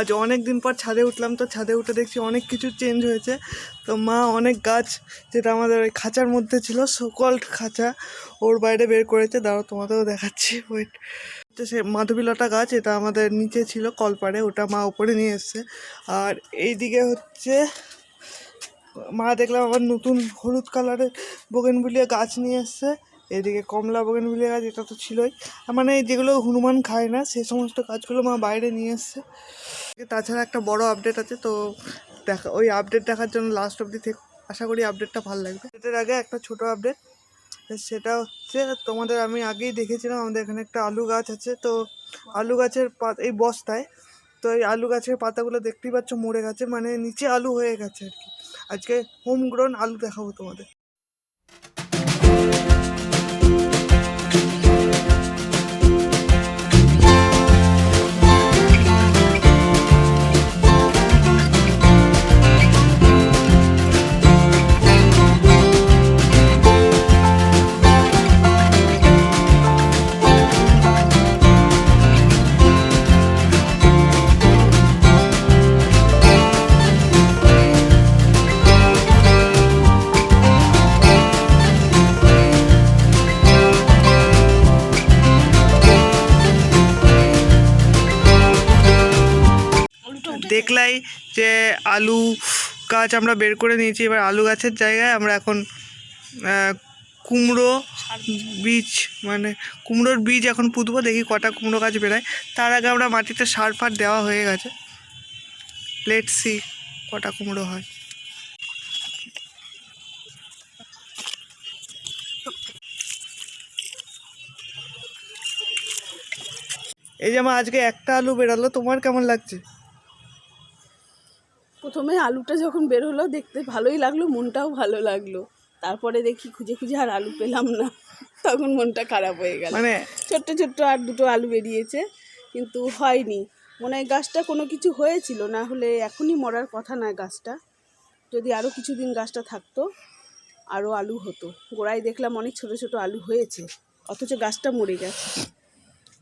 আজ অনেক দিন পর ছাদে উঠলাম, তো ছাদে উঠে দেখছি অনেক কিছু চেঞ্জ হয়েছে। তো মা অনেক গাছ যেটা আমাদের ওই খাঁচার মধ্যে ছিল, সকল্ড খাঁচা, ওর বাইরে বের করেছে। দাঁড়াও তোমাদেরও দেখাচ্ছি, ওয়েট। সে মাধবীলতা গাছ, এটা আমাদের নিচে ছিল কলপাড়ে, ওটা মা উপরে নিয়ে এসছে। আর এইদিকে হচ্ছে মা দেখলাম আবার নতুন হলুদ কালারের বোগেনভিলিয়া গাছ নিয়ে এসছে। এদিকে কমলা বোগেনভিলিয়া গাছ, এটা তো ছিলই, মানে যেগুলো হনুমান খায় না সেই সমস্ত গাছগুলো মা বাইরে নিয়ে এসছে। তাছাড়া একটা বড় আপডেট আছে, তো দেখা, ওই আপডেট দেখার জন্য লাস্ট অবধি থেকে, আশা করি আপডেটটা ভালো লাগবে। এটার আগে একটা ছোট আপডেট, সেটা হচ্ছে তোমাদের আমি আগেই দেখেছিলাম আমাদের এখানে একটা আলু গাছ আছে। তো আলু গাছের এই বস্তায়, তো এই আলু গাছের পাতাগুলো দেখতেই পাচ্ছ মরে গেছে, মানে নিচে আলু হয়ে গেছে আর কি। আজকে হোম গ্রোন আলু দেখাবো তোমাদের। দেখলাই যে আলু গাছ আমরা বের করে নিয়েছি। এবার আলু গাছের জায়গায় আমরা এখন কুমড়ো বীজ, মানে কুমড়োর বীজ এখন পুঁতবো, দেখি কটা কুমড়ো গাছ বেরোয়। তার আগে আমরা মাটিতে সার ফার দেওয়া হয়ে গেছে, লেটস সি কটা কুমড়ো হয়। এই যে আমার আজকে একটা আলু বেরালো, তোমার কেমন লাগছে? প্রথমে আলুটা যখন বের হলো দেখতে ভালোই লাগলো, মনটাও ভালো লাগলো। তারপরে দেখি খুঁজে খুঁজে আর আলু পেলাম না, তখন মনটা খারাপ হয়ে গেল। মানে ছোট্ট ছোট্ট আর দুটো আলু বেরিয়েছে, কিন্তু হয়নি। মনে হয় গাছটা কোনো কিছু হয়েছিল, না হলে এখনই মরার কথা নয় গাছটা। যদি আরও কিছুদিন গাছটা থাকতো আরও আলু হতো। গোড়ায় দেখলাম অনেক ছোট ছোট আলু হয়েছে, অথচ গাছটা মরে গেছে।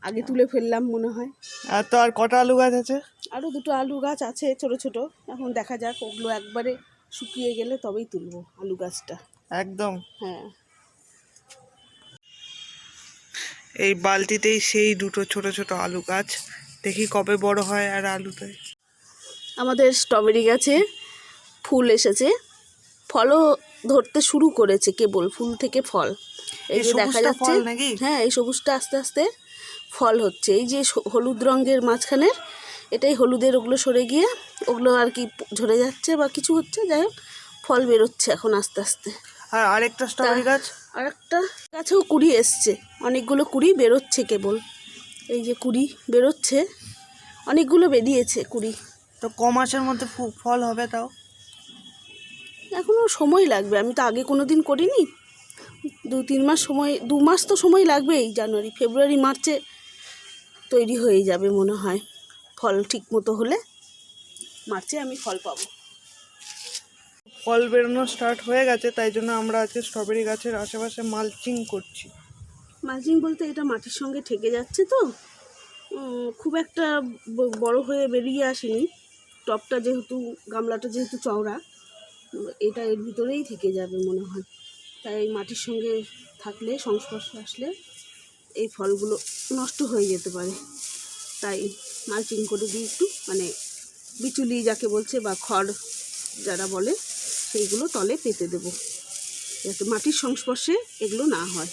আগে তুলে ফেললাম মনে হয়। আর তো আর কটা আলু গাছ আছে? আরও দুটো আলু গাছ আছে ছোট ছোট, এখন দেখা যাক, ওগুলো একবারে শুকিয়ে গেলে তবেই তুলবো আলু গাছটা। একদম। হ্যাঁ, এই বালতিতেই সেই দুটো ছোট ছোট আলু গাছ, দেখি কবে বড় হয় আর আলু দেয়। আমাদের স্ট্রবেরি গাছে ফুল এসেছে, ফলও ধরতে শুরু করেছে, কেবল ফুল থেকে ফল এই যে দেখা যাচ্ছে। নাকি? হ্যাঁ, এই সবুজটা আস্তে আস্তে ফল হচ্ছে। এই যে হলুদ রঙের মাঝখানের, এটাই হলুদের, ওগুলো সরে গিয়ে ওগুলো আর কি ঝরে যাচ্ছে বা কিছু হচ্ছে, যাই হোক ফল বেরোচ্ছে এখন আস্তে আস্তে। আর আরেকটা স্ট্রবেরি গাছ, আরেকটা গাছেও কুড়ি এসছে, অনেকগুলো কুড়ি বেরোচ্ছে কেবল। এই যে কুড়ি বেরোচ্ছে, অনেকগুলো বেরিয়েছে কুড়ি। তো ক মাসের মধ্যে ফল হবে তাও? এখনও সময় লাগবে, আমি তো আগে কোনো দিন করিনি। 2-3 মাস সময়, 2 মাস তো সময় লাগবেই। জানুয়ারি ফেব্রুয়ারি মার্চে তৈরি হয়ে যাবে মনে হয়, ফল ঠিক মতো হলে মার্চে আমি ফল পাবো। ফল বেরোনো স্টার্ট হয়ে গেছে, তাই জন্য আমরা আজকে স্ট্রবেরি গাছের আশেপাশে মালচিং করছি। মালচিং বলতে এটা মাটির সঙ্গে ঠেকে যাচ্ছে, তো খুব একটা বড় হয়ে বেরিয়ে আসেনি। টবটা যেহেতু, গামলাটা যেহেতু চওড়া, এটা এর ভিতরেই থেকে যাবে মনে হয়। তাই মাটির সঙ্গে থাকলে, সংস্পর্শে আসলে এই ফলগুলো নষ্ট হয়ে যেতে পারে। তাই মালচিং করে দিই একটু, মানে বিচুলি যাকে বলছে বা খড় যারা বলে, সেইগুলো তলে পেতে দেবো, যাতে মাটির সংস্পর্শে এগুলো না হয়।